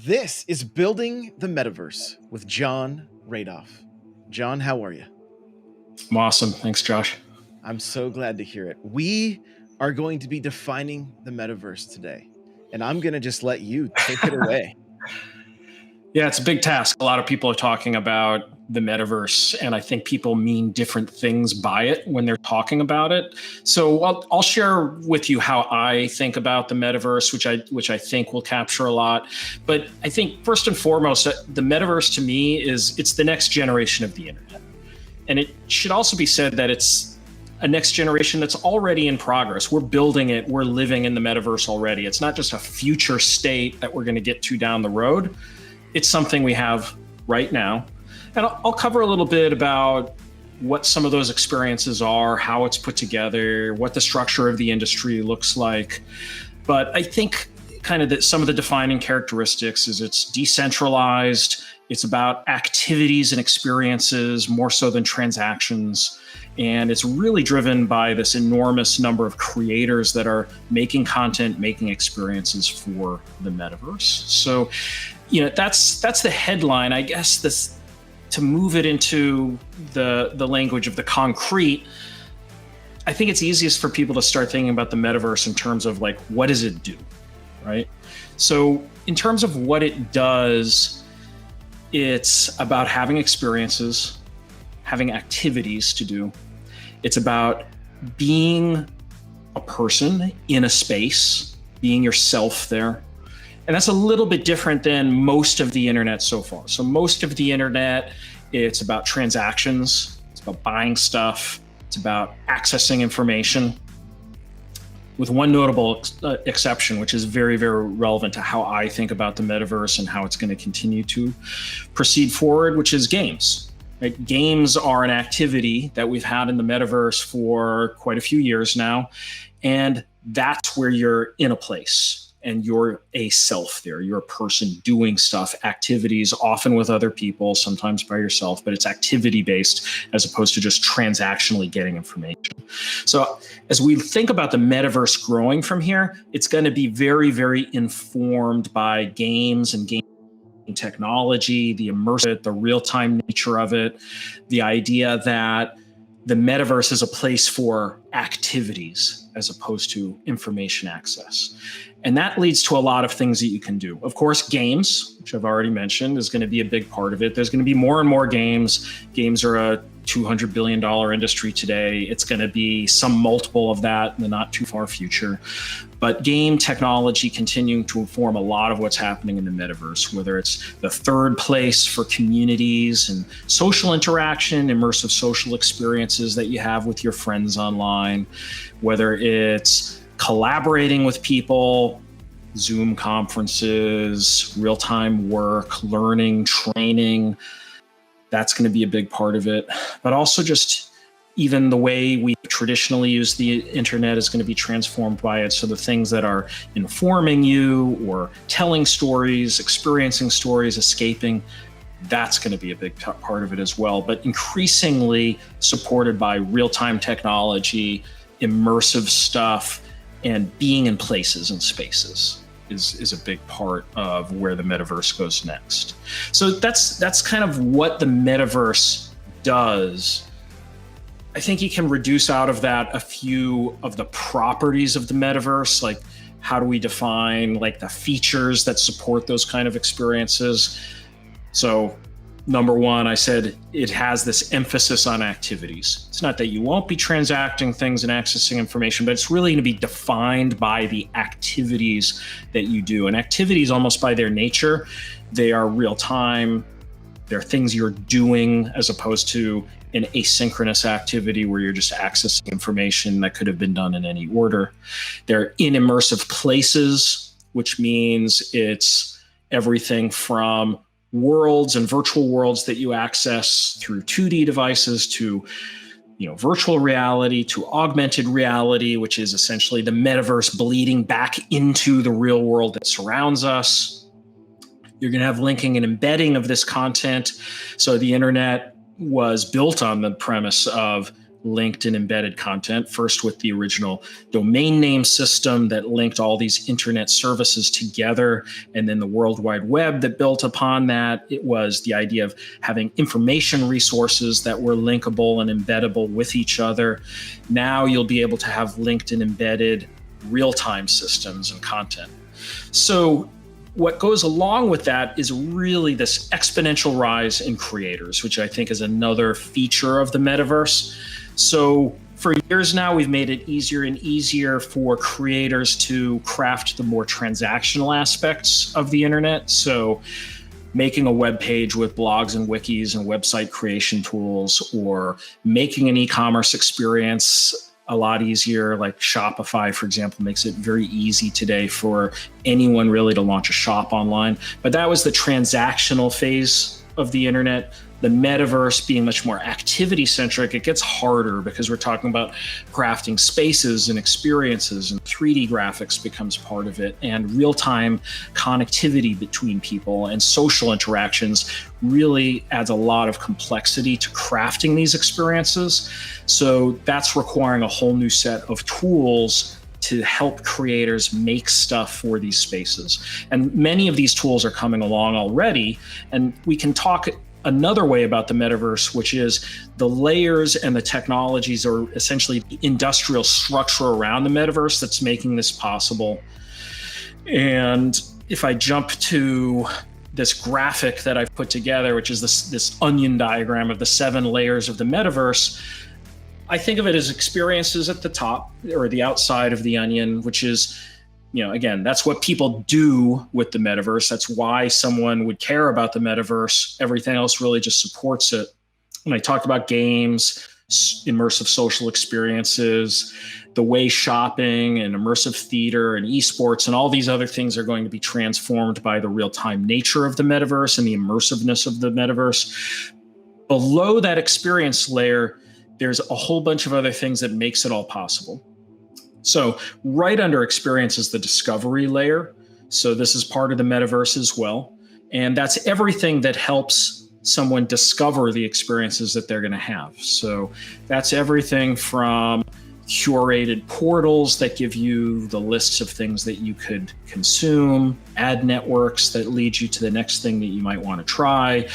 This is Building the Metaverse with John Radoff. John, how are you? I'm awesome. Thanks, Josh. I'm so glad to hear it. We are going to be defining the metaverse today, and I'm going to just let you take it away. Yeah, it's a big task. A lot of people are talking about the metaverse, and I think people mean different things by it when they're talking about it. So I'll share with you how I think about the metaverse, which I think will capture a lot. But I think first and foremost, the metaverse to me it's the next generation of the internet. And it should also be said that it's a next generation that's already in progress. We're building it. We're living in the metaverse already. It's not just a future state that we're going to get to down the road. It's something we have right now. And I'll cover a little bit about what some of those experiences are, how it's put together, what the structure of the industry looks like. But I think kind of some of the defining characteristics is it's decentralized. It's about activities and experiences more so than transactions. And it's really driven by this enormous number of creators that are making content, making experiences for the metaverse. So, that's the headline. I guess to move it into the language of the concrete, I think it's easiest for people to start thinking about the metaverse in terms of like, what does it do, right? So in terms of what it does, it's about having experiences, having activities to do. It's about being a person in a space, being yourself there. And that's a little bit different than most of the internet so far. So most of the internet, it's about transactions, it's about buying stuff, it's about accessing information, with one notable exception, which is very, very relevant to how I think about the metaverse and how it's going to continue to proceed forward, which is games. Right? Games are an activity that we've had in the metaverse for quite a few years now. And that's where you're in a place. And you're a self there. You're a person doing stuff, activities, often with other people, sometimes by yourself, but it's activity based as opposed to just transactionally getting information. So as we think about the metaverse growing from here, it's going to be very, very informed by games and game technology, the immersive, the real-time nature of it, the idea that the metaverse is a place for activities as opposed to information access. And that leads to a lot of things that you can do. Of course, games, which I've already mentioned, is going to be a big part of it. There's going to be more and more games. Games are a $200 billion industry today. It's going to be some multiple of that in the not too far future. But game technology continuing to inform a lot of what's happening in the metaverse, whether it's the third place for communities and social interaction, immersive social experiences that you have with your friends online, whether it's collaborating with people, Zoom conferences, real-time work, learning, training. That's going to be a big part of it. But also just even the way we traditionally use the internet is going to be transformed by it. So the things that are informing you or telling stories, experiencing stories, escaping, that's going to be a big part of it as well. But increasingly supported by real-time technology, immersive stuff, and being in places and spaces is a big part of where the metaverse goes next. So that's kind of what the metaverse does. I think you can reduce out of that a few of the properties of the metaverse, like how do we define like the features that support those kind of experiences. So number one, I said it has this emphasis on activities. It's not that you won't be transacting things and accessing information, but it's really going to be defined by the activities that you do. And activities, almost by their nature, they are real time. They're things you're doing as opposed to an asynchronous activity where you're just accessing information that could have been done in any order. They're in immersive places, which means it's everything from worlds and virtual worlds that you access through 2D devices to virtual reality, to augmented reality, which is essentially the metaverse bleeding back into the real world that surrounds us. You're going to have linking and embedding of this content. So the internet was built on the premise of linked and embedded content, first with the original domain name system that linked all these internet services together, and then the World Wide Web that built upon that. It was the idea of having information resources that were linkable and embeddable with each other. Now you'll be able to have linked and embedded real-time systems and content. So what goes along with that is really this exponential rise in creators, which I think is another feature of the metaverse. So for years now, we've made it easier and easier for creators to craft the more transactional aspects of the internet. So making a web page with blogs and wikis and website creation tools, or making an e-commerce experience a lot easier, like Shopify, for example, makes it very easy today for anyone really to launch a shop online. But that was the transactional phase of the internet. The metaverse being much more activity centric, it gets harder because we're talking about crafting spaces and experiences, and 3D graphics becomes part of it, and real-time connectivity between people and social interactions really adds a lot of complexity to crafting these experiences. So that's requiring a whole new set of tools to help creators make stuff for these spaces. And many of these tools are coming along already, and we can talk another way about the metaverse, which is the layers and the technologies, or essentially the industrial structure around the metaverse that's making this possible. And if I jump to this graphic that I've put together, which is this onion diagram of the 7 layers of the metaverse, I think of it as experiences at the top, or the outside of the onion, which is, again, that's what people do with the metaverse. That's why someone would care about the metaverse. Everything else really just supports it. And I talked about games, immersive social experiences, the way shopping and immersive theater and esports and all these other things are going to be transformed by the real-time nature of the metaverse and the immersiveness of the metaverse. Below that experience layer, there's a whole bunch of other things that makes it all possible. So right under experience is the discovery layer. So this is part of the metaverse as well. And that's everything that helps someone discover the experiences that they're going to have. So that's everything from curated portals that give you the lists of things that you could consume, ad networks that lead you to the next thing that you might want to try,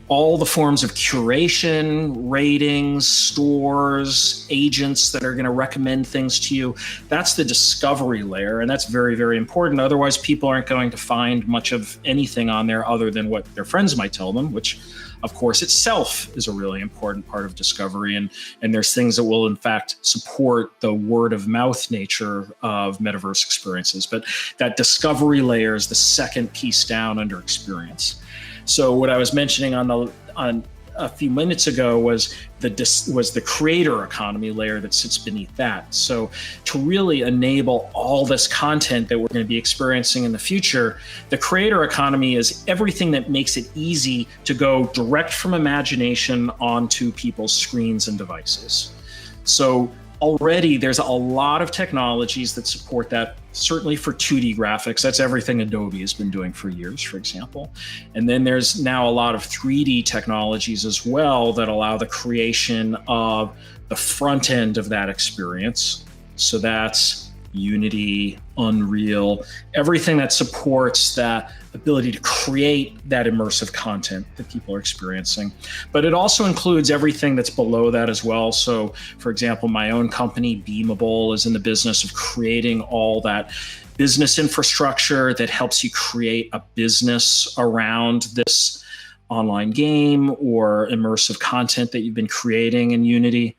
all the forms of curation, ratings, stores, agents that are going to recommend things to you. That's the discovery layer, and that's very, very important. Otherwise, people aren't going to find much of anything on there other than what their friends might tell them, which, of course, itself is a really important part of discovery. And there's things that will, in fact, support the word of mouth nature of metaverse experiences. But that discovery layer is the second piece down under experience. So what I was mentioning on a few minutes ago was the creator economy layer that sits beneath that. So to really enable all this content that we're going to be experiencing in the future, the creator economy is everything that makes it easy to go direct from imagination onto people's screens and devices. So already there's a lot of technologies that support that, certainly for 2D graphics. That's everything Adobe has been doing for years, for example. And then there's now a lot of 3D technologies as well that allow the creation of the front end of that experience. So that's Unity, Unreal, everything that supports that ability to create that immersive content that people are experiencing. But it also includes everything that's below that as well. So, for example, my own company, Beamable, is in the business of creating all that business infrastructure that helps you create a business around this online game or immersive content that you've been creating in Unity.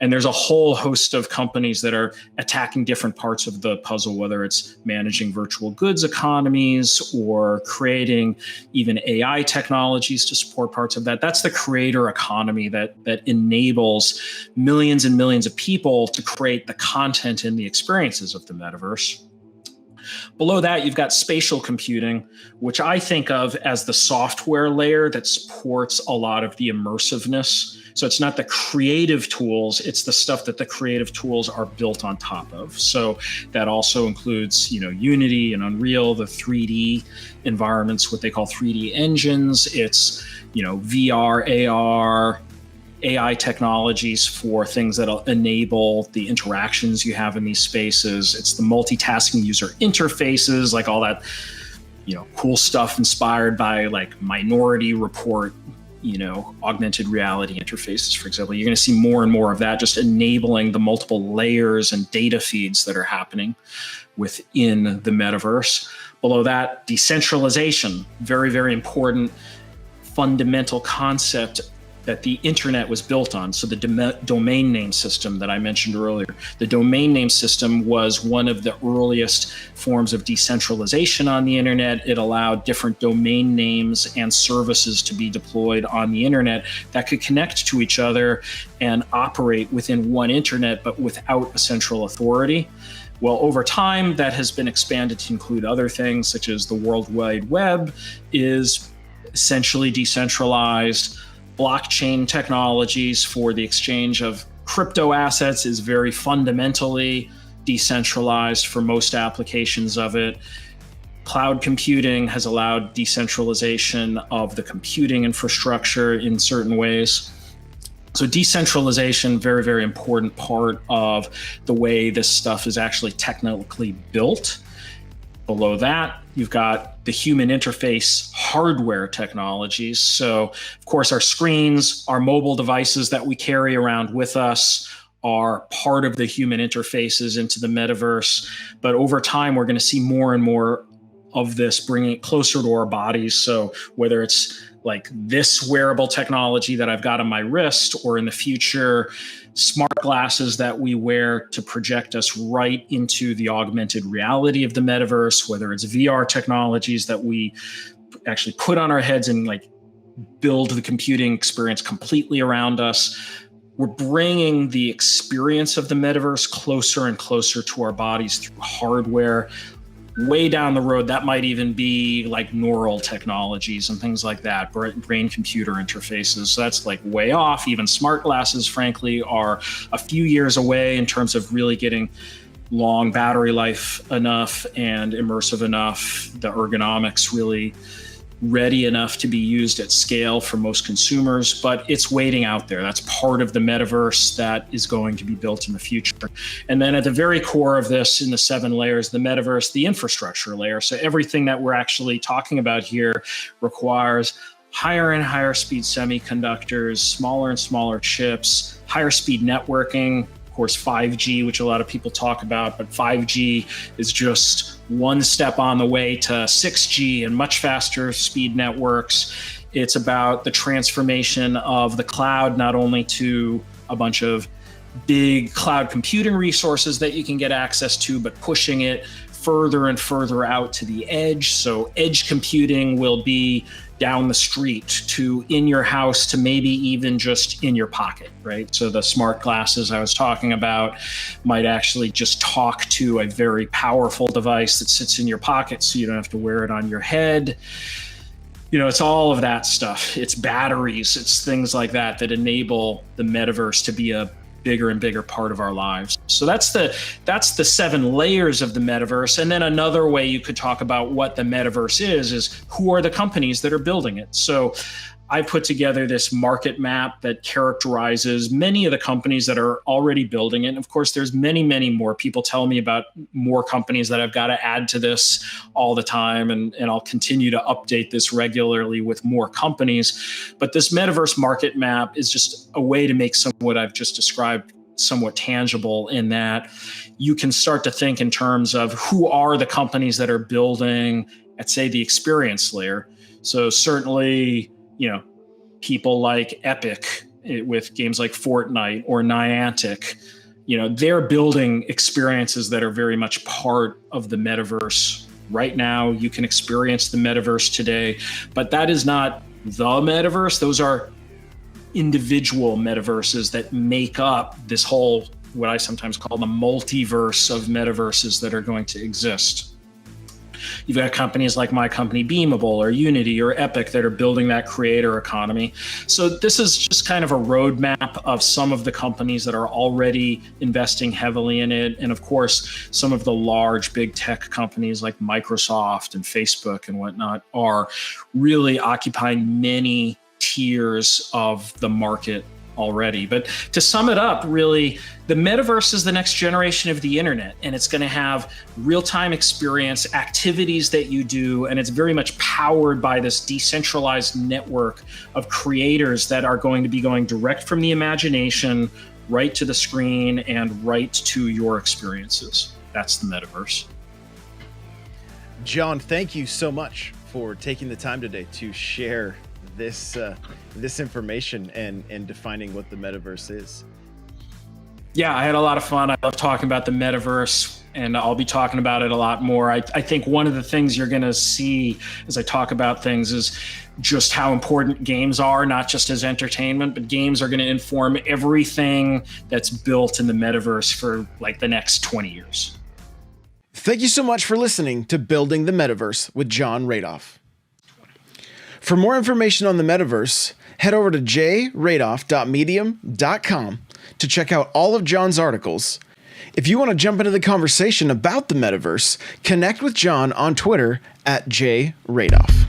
And there's a whole host of companies that are attacking different parts of the puzzle, whether it's managing virtual goods economies or creating even AI technologies to support parts of that. That's the creator economy that enables millions and millions of people to create the content and the experiences of the metaverse. Below that, you've got spatial computing, which I think of as the software layer that supports a lot of the immersiveness. So it's not the creative tools, it's the stuff that the creative tools are built on top of. So that also includes, Unity and Unreal, the 3D environments, what they call 3D engines. It's, VR, AR, AI technologies for things that'll enable the interactions you have in these spaces. It's the multitasking user interfaces, like all that, cool stuff inspired by like Minority Report, augmented reality interfaces, for example. You're going to see more and more of that, just enabling the multiple layers and data feeds that are happening within the metaverse. Below that, decentralization, very, very important fundamental concept that the internet was built on. So the domain name system that I mentioned earlier, the domain name system was one of the earliest forms of decentralization on the internet. It allowed different domain names and services to be deployed on the internet that could connect to each other and operate within one internet, but without a central authority. Well, over time, that has been expanded to include other things, such as the World Wide Web is essentially decentralized. Blockchain technologies for the exchange of crypto assets is very fundamentally decentralized for most applications of it. Cloud computing has allowed decentralization of the computing infrastructure in certain ways. So decentralization, very, very important part of the way this stuff is actually technically built. Below that, you've got the human interface hardware technologies. So, of course, our screens, our mobile devices that we carry around with us are part of the human interfaces into the metaverse. But over time, we're going to see more and more of this, bringing it closer to our bodies. So whether it's like this wearable technology that I've got on my wrist, or in the future, smart glasses that we wear to project us right into the augmented reality of the metaverse, whether it's VR technologies that we actually put on our heads and like build the computing experience completely around us. We're bringing the experience of the metaverse closer and closer to our bodies through hardware. Way down the road, that might even be like neural technologies and things like that, brain-computer interfaces. So that's like way off. Even smart glasses, frankly, are a few years away in terms of really getting long battery life enough and immersive enough, the ergonomics really ready enough to be used at scale for most consumers, but it's waiting out there. That's part of the metaverse that is going to be built in the future. And then at the very core of this, in the 7 layers, the metaverse, the infrastructure layer. So everything that we're actually talking about here requires higher and higher speed semiconductors, smaller and smaller chips, higher speed networking. Of course, 5G, which a lot of people talk about, but 5G is just one step on the way to 6G and much faster speed networks. It's about the transformation of the cloud, not only to a bunch of big cloud computing resources that you can get access to, but pushing it further and further out to the edge. So edge computing will be down the street to in your house to maybe even just in your pocket, right? So the smart glasses I was talking about might actually just talk to a very powerful device that sits in your pocket so you don't have to wear it on your head. It's all of that stuff. It's batteries, it's things like that that enable the metaverse to be a bigger and bigger part of our lives. So that's the 7 layers of the metaverse. And then another way you could talk about what the metaverse is who are the companies that are building it. So I put together this market map that characterizes many of the companies that are already building it. And of course, there's many, many more. People tell me about more companies that I've got to add to this all the time. And I'll continue to update this regularly with more companies. But this metaverse market map is just a way to make some of what I've just described somewhat tangible, in that you can start to think in terms of who are the companies that are building at, say, the experience layer. So certainly, people like Epic with games like Fortnite or Niantic, they're building experiences that are very much part of the metaverse. Right now, you can experience the metaverse today, but that is not the metaverse. Those are individual metaverses that make up this whole, what I sometimes call the multiverse of metaverses that are going to exist. You've got companies like my company, Beamable, or Unity, or Epic that are building that creator economy. So this is just kind of a roadmap of some of the companies that are already investing heavily in it. And of course, some of the large big tech companies like Microsoft and Facebook and whatnot are really occupying many tiers of the market already. But to sum it up, really, the metaverse is the next generation of the internet, and it's going to have real-time experience, activities that you do, and it's very much powered by this decentralized network of creators that are going to be going direct from the imagination right to the screen and right to your experiences. That's the metaverse. John, thank you so much for taking the time today to share this information and defining what the metaverse is. Yeah, I had a lot of fun. I love talking about the metaverse, and I'll be talking about it a lot more. I think one of the things you're going to see as I talk about things is just how important games are, not just as entertainment, but games are going to inform everything that's built in the metaverse for like the next 20 years. Thank you so much for listening to Building the Metaverse with John Radoff. For more information on the metaverse, head over to jradoff.medium.com to check out all of John's articles. If you want to jump into the conversation about the metaverse, connect with John on Twitter @jradoff.